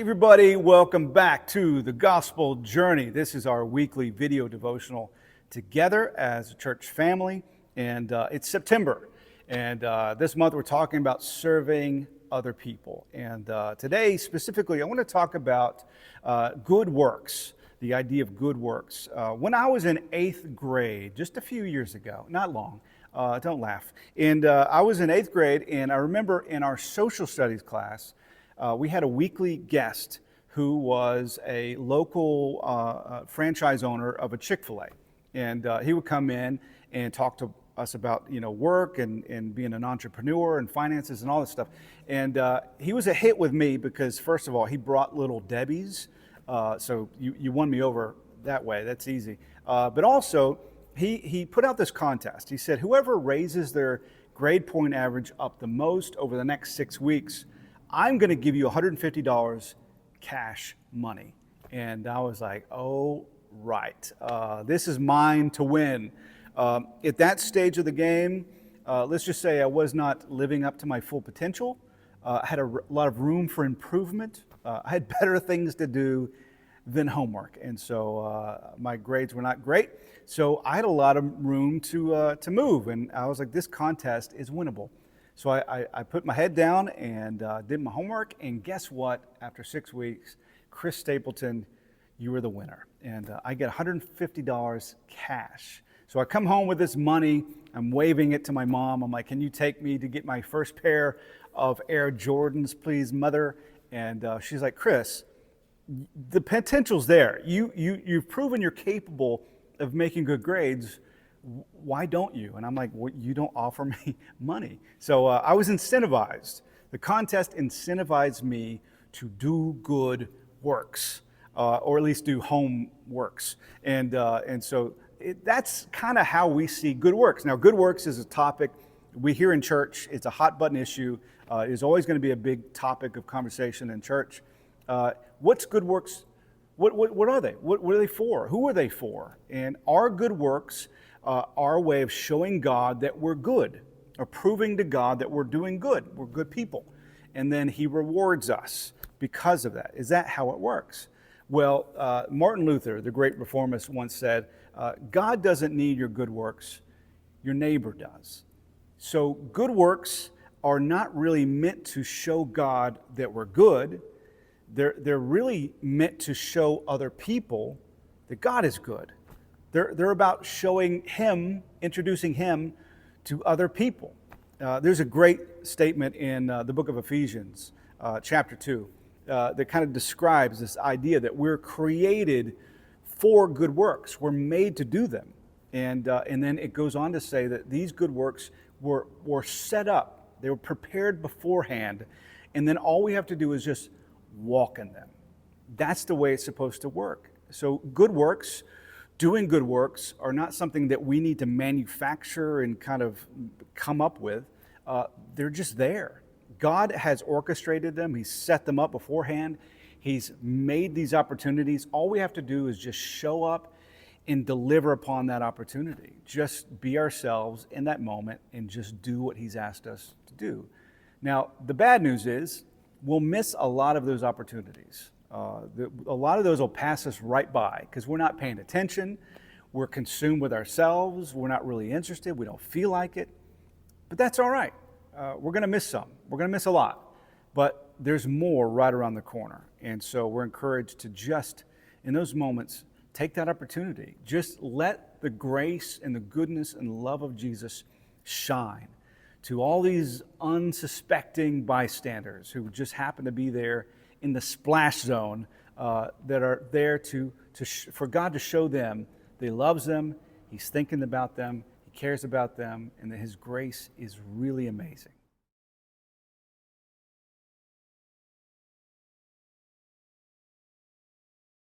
everybody, welcome back to the Gospel Journey. This is our weekly video devotional together as a church family, and it's September. And this month we're talking about serving other people. And today specifically, I want to talk about good works, the idea of good works. When I was in 8th grade, just a few years ago, not long, don't laugh. And I was in 8th grade, and I remember in our social studies class, we had a weekly guest who was a local franchise owner of a Chick-fil-A. And he would come in and talk to us about, work and being an entrepreneur and finances and all this stuff. And he was a hit with me because, first of all, he brought Little Debbie's. So you won me over that way. That's easy. But also, he put out this contest. He said, whoever raises their grade point average up the most over the next 6 weeks, I'm going to give you $150 cash money. And I was like, oh, right. This is mine to win. At that stage of the game, let's just say I was not living up to my full potential. I had a lot of room for improvement. I had better things to do than homework. And so my grades were not great. So I had a lot of room to move. And I was like, this contest is winnable. So I put my head down and did my homework, and guess what? After 6 weeks, Chris Stapleton, you were the winner. And I get $150 cash. So I come home with this money, I'm waving it to my mom. I'm like, can you take me to get my first pair of Air Jordans, please, mother? And she's like, Chris, the potential's there. You've proven you're capable of making good grades. Why don't you? And I'm like, well, you don't offer me money. So I was incentivized. The contest incentivized me to do good works, or at least do home works. And so that's kind of how we see good works. Now, good works is a topic we hear in church. It's a hot button issue. It's always going to be a big topic of conversation in church. What's good works? What are they? What are they for? Who are they for? And our good works our way of showing God that we're good, or proving to God that we're doing good. We're good people. And then He rewards us because of that. Is that how it works? Well, Martin Luther, the great reformist, once said, God doesn't need your good works, your neighbor does. So good works are not really meant to show God that we're good. They're really meant to show other people that God is good. They're about showing Him, introducing Him to other people. There's a great statement in the book of Ephesians, chapter 2, that kind of describes this idea that we're created for good works. We're made to do them. And then it goes on to say that these good works were set up. They were prepared beforehand. And then all we have to do is just walk in them. That's the way it's supposed to work. So good works, doing good works, are not something that we need to manufacture and kind of come up with. They're just there. God has orchestrated them. He's set them up beforehand. He's made these opportunities. All we have to do is just show up and deliver upon that opportunity. Just be ourselves in that moment and just do what He's asked us to do. Now, the bad news is we'll miss a lot of those opportunities. A lot of those will pass us right by because we're not paying attention. We're consumed with ourselves. We're not really interested. We don't feel like it. But that's all right. We're going to miss some. We're going to miss a lot. But there's more right around the corner. And so we're encouraged to just, in those moments, take that opportunity. Just let the grace and the goodness and love of Jesus shine to all these unsuspecting bystanders who just happen to be there in the splash zone, that are there for God to show them that He loves them, He's thinking about them, He cares about them, and that His grace is really amazing.